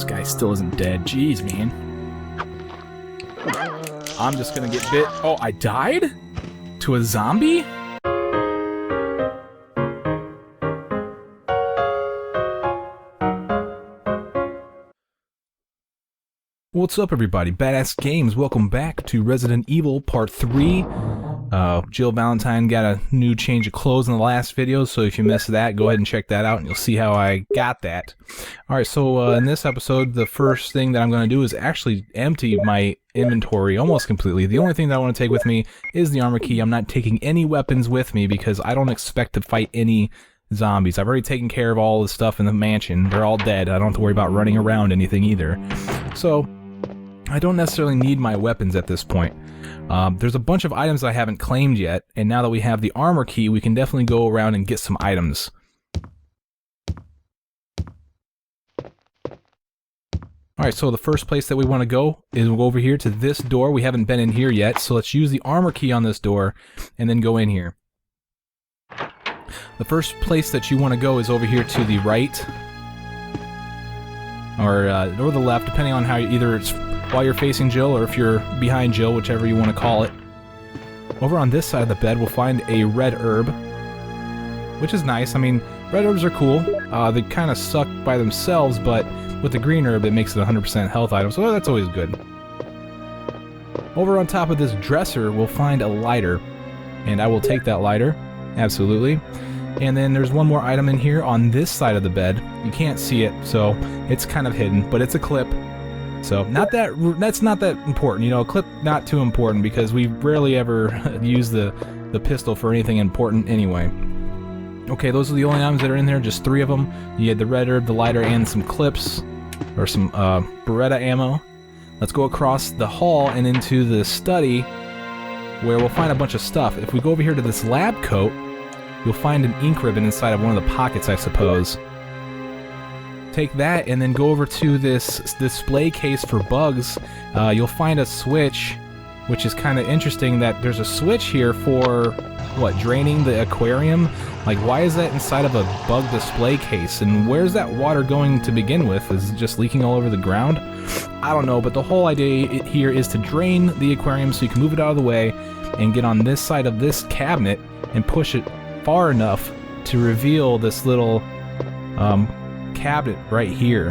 guy still isn't dead. Jeez, man. I'm just gonna get bit. Oh, I died? To a zombie? What's up, everybody? Badass Games, welcome back to Resident Evil Part 3. Jill Valentine got a new change of clothes in the last video, so if you missed that, go ahead and check that out, and you'll see how I got that. Alright, so in this episode, the first thing that I'm going to do is actually empty my inventory almost completely. The only thing that I want to take with me is the armor key. I'm not taking any weapons with me because I don't expect to fight any zombies. I've already taken care of all the stuff in the mansion. They're all dead. I don't have to worry about running around anything either. So I don't necessarily need my weapons at this point. There's a bunch of items I haven't claimed yet, and now that we have the armor key, we can definitely go around and get some items. Alright, so the first place that we want to go is we'll go over here to this door. We haven't been in here yet, so let's use the armor key on this door and then go in here. The first place that you want to go is over here to the right, or the left, depending on how either it's while you're facing Jill or if you're behind Jill, whichever you want to call it. Over on this side of the bed, we'll find a red herb, which is nice. I mean, red herbs are cool. They kind of suck by themselves, but with the green herb, it makes it a 100% health item, so that's always good. Over on top of this dresser, we'll find a lighter, and I will take that lighter, absolutely. And then there's one more item in here on this side of the bed. You can't see it, so it's kind of hidden, but it's a clip. So that's not that important, you know, a clip not too important because we rarely ever use the pistol for anything important anyway. Okay, those are the only items that are in there, just 3 of them. You had the red herb, the lighter, and some clips, or some Beretta ammo. Let's go across the hall and into the study where we'll find a bunch of stuff. If we go over here to this lab coat, you'll find an ink ribbon inside of one of the pockets, I suppose. Take that and then go over to this display case for bugs. You'll find a switch, which is kind of interesting that there's a switch here for, what, draining the aquarium? Like, why is that inside of a bug display case? And where's that water going to begin with? Is it just leaking all over the ground? I don't know, but the whole idea here is to drain the aquarium so you can move it out of the way and get on this side of this cabinet and push it far enough to reveal this little cabinet right here,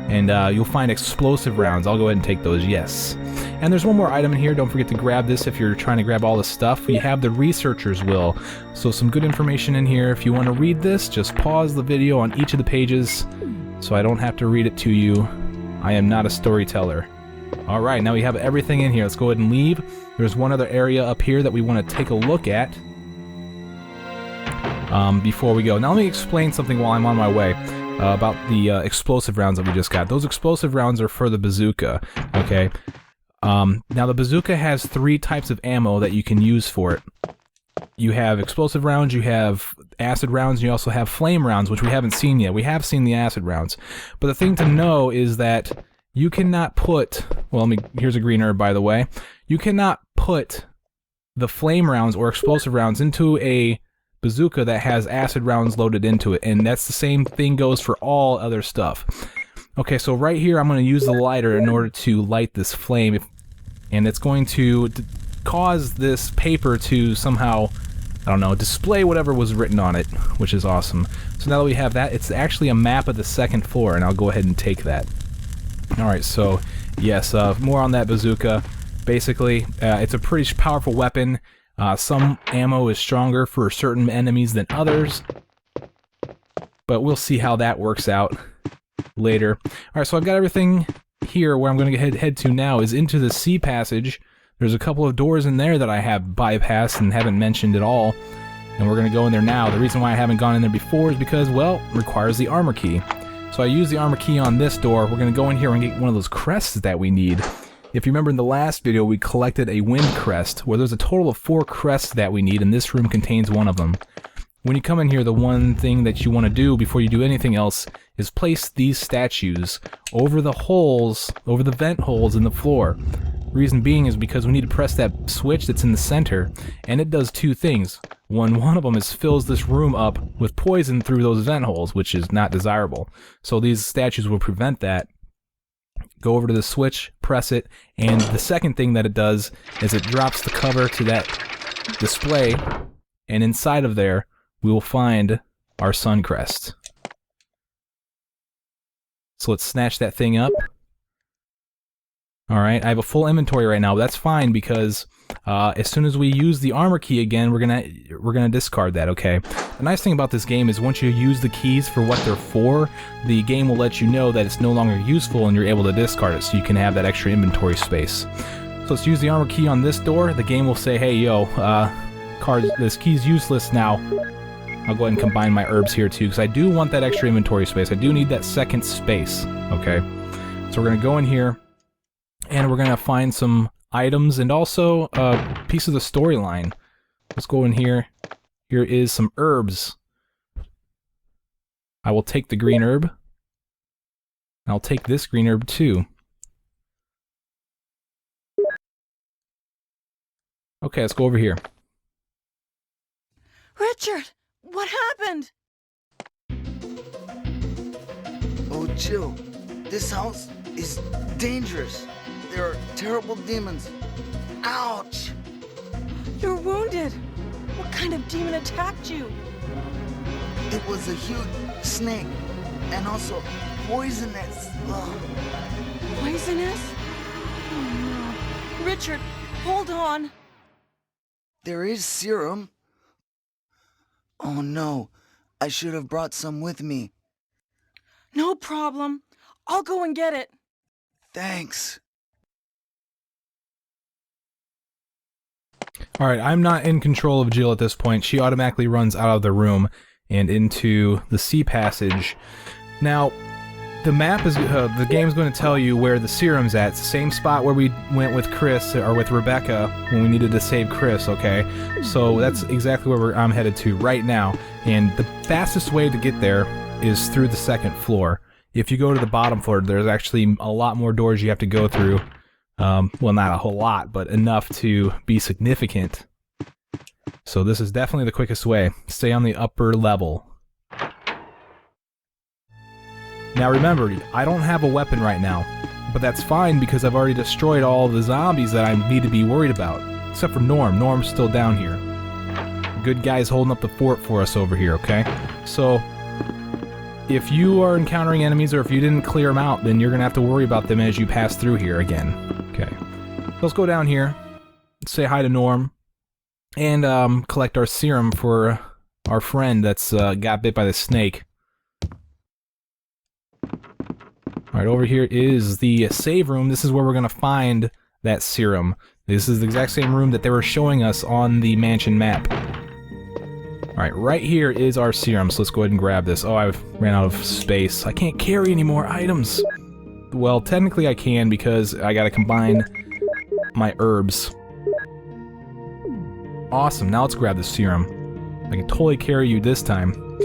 and you'll find explosive rounds. I'll go ahead and take those, yes. And there's one more item in here. Don't forget to grab this if you're trying to grab all this stuff. We have the researcher's will, so some good information in here. If you want to read this, just pause the video on each of the pages so I don't have to read it to you. I am not a storyteller. Alright, now we have everything in here. Let's go ahead and leave. There's one other area up here that we want to take a look at before we go. Now let me explain something while I'm on my way. About the explosive rounds that we just got. Those explosive rounds are for the bazooka, okay? Now the bazooka has 3 types of ammo that you can use for it. You have explosive rounds, you have acid rounds, and you also have flame rounds, which we haven't seen yet. We have seen the acid rounds. But the thing to know is that you cannot put... Well, here's a green herb, by the way. You cannot put the flame rounds or explosive rounds into a bazooka that has acid rounds loaded into it, and that's the same thing goes for all other stuff. Okay, so right here I'm going to use the lighter in order to light this flame, and it's going to cause this paper to somehow, I don't know, display whatever was written on it, which is awesome. So now that we have that, it's actually a map of the 2nd floor, and I'll go ahead and take that. Alright, so yes, more on that bazooka. Basically, it's a pretty powerful weapon. Some ammo is stronger for certain enemies than others, but we'll see how that works out later. Alright, so I've got everything here. Where I'm going to head to now is into the C passage. There's a couple of doors in there that I have bypassed and haven't mentioned at all, and we're going to go in there now. The reason why I haven't gone in there before is because, well, it requires the armor key. So I use the armor key on this door. We're going to go in here and get one of those crests that we need. If you remember in the last video, we collected a wind crest, where there's a total of 4 crests that we need, and this room contains one of them. When you come in here, the one thing that you want to do before you do anything else is place these statues over the holes, over the vent holes in the floor. Reason being is because we need to press that switch that's in the center, and it does 2 things. One of them is fills this room up with poison through those vent holes, which is not desirable. So these statues will prevent that. go over to the switch, press it, and the second thing that it does is it drops the cover to that display, and inside of there, we will find our sun crest. So let's snatch that thing up. Alright, I have a full inventory right now, but that's fine because as soon as we use the armor key again, we're gonna discard that, okay? The nice thing about this game is once you use the keys for what they're for, the game will let you know that it's no longer useful and you're able to discard it, so you can have that extra inventory space. So let's use the armor key on this door. The game will say, hey, yo, this key's useless now. I'll go ahead and combine my herbs here too, because I do want that extra inventory space. I do need that second space, okay? So we're gonna go in here, and we're gonna find some items and also a piece of the storyline. Let's go in here. Here is some herbs. I will take the green herb. I'll take this green herb too. Okay, let's go over here. Richard, what happened? Oh, Jill, this house is dangerous. There are terrible demons. Ouch! You're wounded. What kind of demon attacked you? It was a huge snake, and also poisonous. Ugh. Poisonous? Oh no. Richard, hold on. There is serum. Oh no, I should have brought some with me. No problem. I'll go and get it. Thanks. Alright, I'm not in control of Jill at this point. She automatically runs out of the room and into the sea passage. Now, the map is, the game's going to tell you where the serum's at. It's the same spot where we went with Chris, or with Rebecca, when we needed to save Chris, okay? So that's exactly where I'm headed to right now. And the fastest way to get there is through the second floor. If you go to the bottom floor, there's actually a lot more doors you have to go through. Well, not a whole lot, but enough to be significant. So this is definitely the quickest way. Stay on the upper level. Now remember, I don't have a weapon right now, but that's fine because I've already destroyed all the zombies that I need to be worried about. Except for Norm. Norm's still down here. Good guy's holding up the fort for us over here, okay? So, if you are encountering enemies or if you didn't clear them out, then you're going to have to worry about them as you pass through here again. Okay. So let's go down here, say hi to Norm, and collect our serum for our friend that's got bit by the snake. Alright, over here is the save room. This is where we're going to find that serum. This is the exact same room that they were showing us on the mansion map. Alright, right here is our serum, so let's go ahead and grab this. Oh, I've ran out of space. I can't carry any more items. Well, technically I can because I gotta combine my herbs. Awesome, now let's grab the serum. I can totally carry you this time.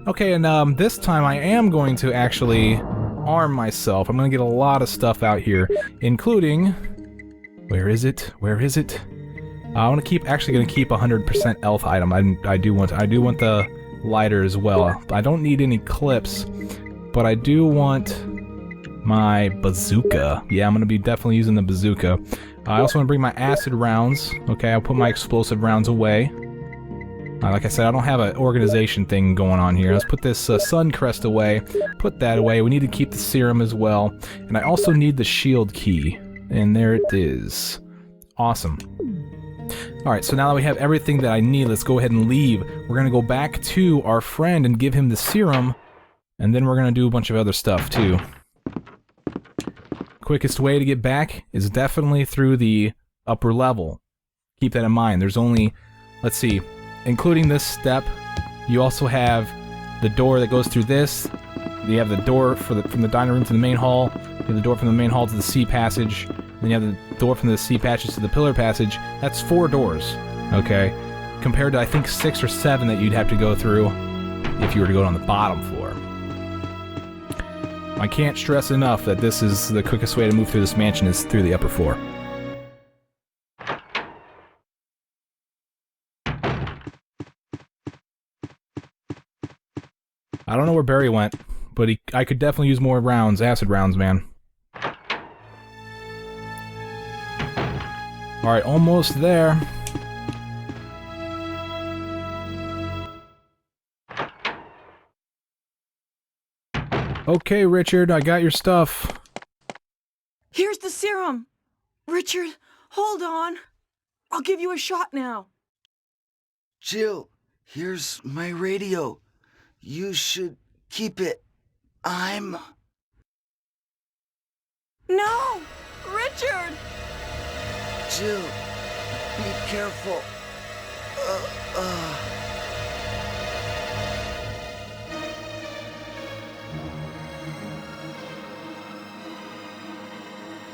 Okay, and this time I am going to actually arm myself. I'm gonna get a lot of stuff out here, including... Where is it? Where is it? I'm actually gonna keep 100% elf item. I do want the lighter as well. I don't need any clips, but I do want my bazooka. Yeah, I'm gonna be definitely using the bazooka. I also want to bring my acid rounds. Okay, I'll put my explosive rounds away. Like I said, I don't have an organization thing going on here. Let's put this sun crest away. Put that away. We need to keep the serum as well, and I also need the shield key. And there it is. Awesome. Alright, so now that we have everything that I need, let's go ahead and leave. We're going to go back to our friend and give him the serum, and then we're going to do a bunch of other stuff too. Quickest way to get back is definitely through the upper level. Keep that in mind. There's only, let's see, including this step, you also have the door that goes through this. You have the door from the dining room to the main hall. You have the door from the main hall to the sea passage. Then you have the door from the sea passage to the pillar passage. That's 4 doors, okay? Compared to, I think, 6 or 7 that you'd have to go through if you were to go on the bottom floor. I can't stress enough that this is the quickest way to move through this mansion is through the upper floor. I don't know where Barry went, but I could definitely use more rounds, acid rounds, man. Alright, almost there. Okay, Richard, I got your stuff. Here's the serum. Richard, hold on. I'll give you a shot now. Jill, here's my radio. You should keep it. I'm... No! Richard! Jill, be careful.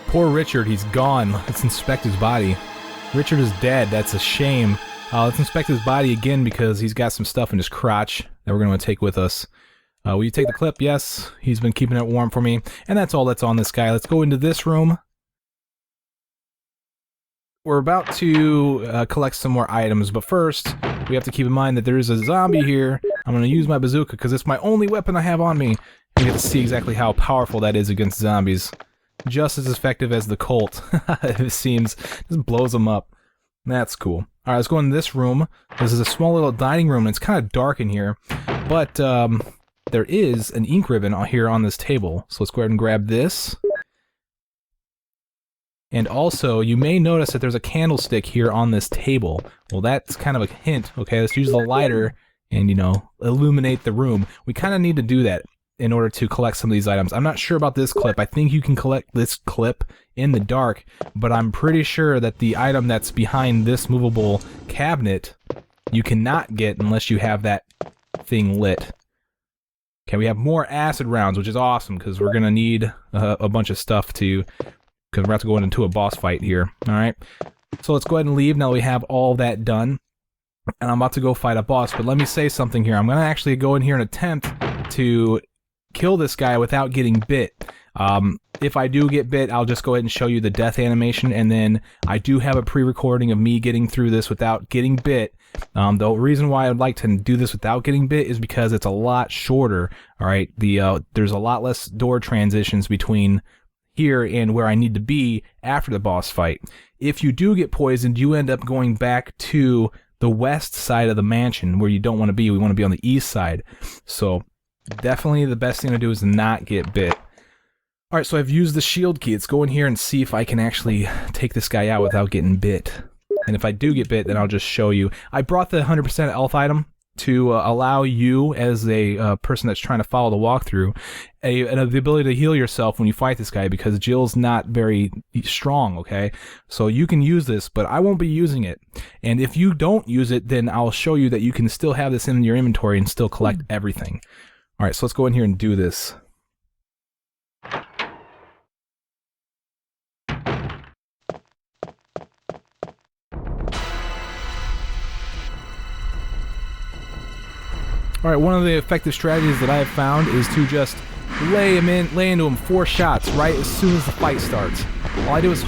Poor Richard, he's gone. Let's inspect his body. Richard is dead, that's a shame. Let's inspect his body again because he's got some stuff in his crotch that we're going to take with us. Will you take the clip? Yes. He's been keeping it warm for me. And that's all that's on this guy. Let's go into this room. We're about to collect some more items, but first, we have to keep in mind that there is a zombie here. I'm going to use my bazooka because it's my only weapon I have on me. And you get to see exactly how powerful that is against zombies. Just as effective as the Colt, it seems. Just blows them up. That's cool. Alright, let's go into this room. This is a small little dining room, and it's kind of dark in here. But, there is an ink ribbon here on this table. So let's go ahead and grab this. And also, you may notice that there's a candlestick here on this table. Well, that's kind of a hint. Okay, let's use the lighter and, you know, illuminate the room. We kind of need to do that in order to collect some of these items. I'm not sure about this clip. I think you can collect this clip in the dark, but I'm pretty sure that the item that's behind this movable cabinet you cannot get unless you have that thing lit. Okay, we have more acid rounds, which is awesome, because we're going to need a bunch of stuff to... because we're about to go into a boss fight here. Alright, so let's go ahead and leave now that we have all that done. And I'm about to go fight a boss, but let me say something here. I'm going to actually go in here and attempt to kill this guy without getting bit. If I do get bit, I'll just go ahead and show you the death animation, and then I do have a pre-recording of me getting through this without getting bit. The reason why I'd like to do this without getting bit is because it's a lot shorter. Alright, there's a lot less door transitions between here and where I need to be after the boss fight. If you do get poisoned, you end up going back to the west side of the mansion where you don't want to be. We want to be on the east side. So definitely the best thing to do is not get bit. Alright, so I've used the shield key. Let's go in here and see if I can actually take this guy out without getting bit. And if I do get bit, then I'll just show you. I brought the 100% health item to allow you, as a person that's trying to follow the walkthrough, the ability to heal yourself when you fight this guy, because Jill's not very strong, okay? So you can use this, but I won't be using it. And if you don't use it, then I'll show you that you can still have this in your inventory and still collect everything. Alright, so let's go in here and do this. Alright, one of the effective strategies that I have found is to just lay into him 4 shots right as soon as the fight starts. All I do is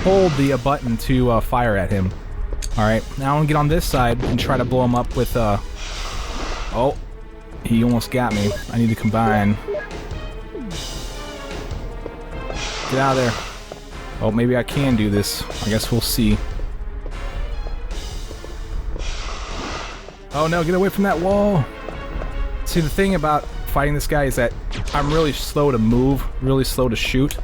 hold the button to fire at him. Alright, now I'm gonna get on this side and try to blow him up with oh, he almost got me. I need to combine. Get out of there. Oh, maybe I can do this. I guess we'll see. Oh no, get away from that wall! See, the thing about fighting this guy is that I'm really slow to move, really slow to shoot.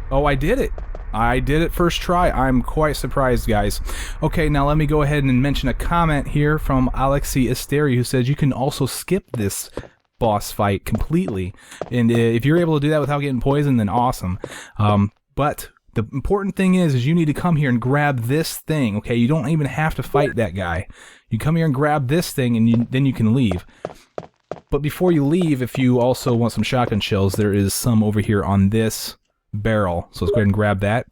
Oh, I did it! I did it first try. I'm quite surprised, guys. Okay, now let me go ahead and mention a comment here from Alexi Esteri, who says you can also skip this boss fight completely. And if you're able to do that without getting poisoned, then awesome. But the important thing is you need to come here and grab this thing, okay? You don't even have to fight that guy. You come here and grab this thing, and then you can leave. But before you leave, if you also want some shotgun shells, there is some over here on this barrel. So let's go ahead and grab that,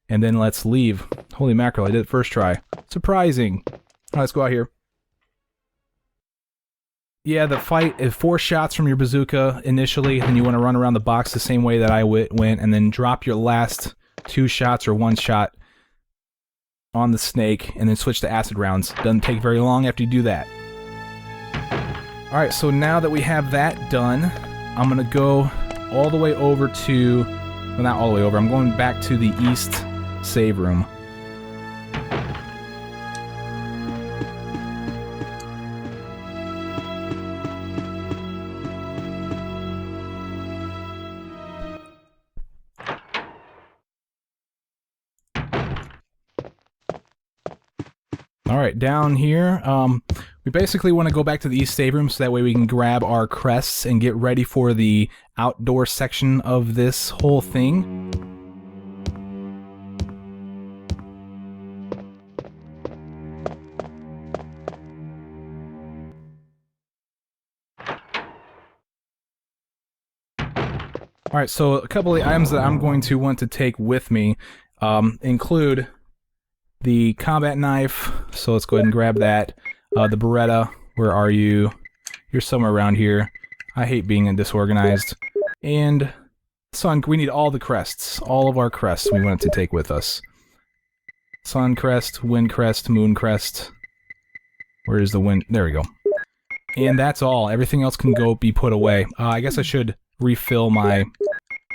and then let's leave. Holy mackerel, I did it first try. Surprising. All right, let's go out here. Yeah, the fight is 4 shots from your bazooka initially, and you want to run around the box the same way that I went, and then drop your last 2 shots or 1 shot on the snake, and then switch to acid rounds. Doesn't take very long after you do that. Alright, so now that we have that done, I'm gonna go all the way over to... well, not all the way over. I'm going back to the east save room. Alright, down here, we basically want to go back to the east save room so that way we can grab our crests and get ready for the outdoor section of this whole thing. Alright, so a couple of the items that I'm going to want to take with me include the combat knife, so let's go ahead and grab that. The Beretta, where are you? You're somewhere around here. I hate being disorganized. And Sun, we need all the crests. All of our crests we want to take with us. Sun crest, wind crest, moon crest. Where is the wind? There we go. And that's all. Everything else can go be put away. I guess I should refill my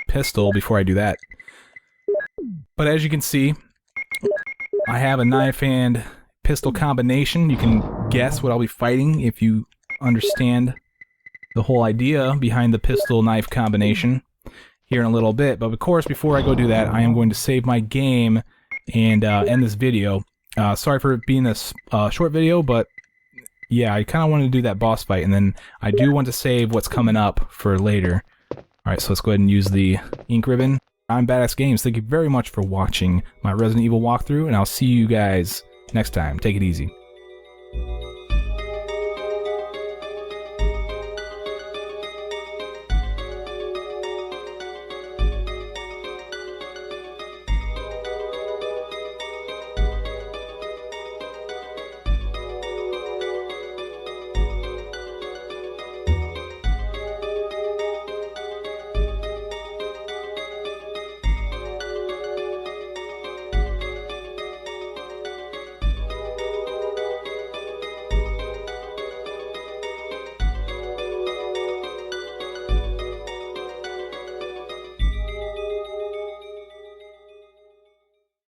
pistol before I do that. But as you can see, I have a knife and pistol combination. You can guess what I'll be fighting if you understand the whole idea behind the pistol-knife combination here in a little bit. But of course, before I go do that, I am going to save my game and end this video. Sorry for it being this short video, but yeah, I kind of wanted to do that boss fight, and then I do want to save what's coming up for later. Alright, so let's go ahead and use the ink ribbon. I'm badassgamez. Thank you very much for watching my Resident Evil walkthrough, and I'll see you guys next time. Take it easy.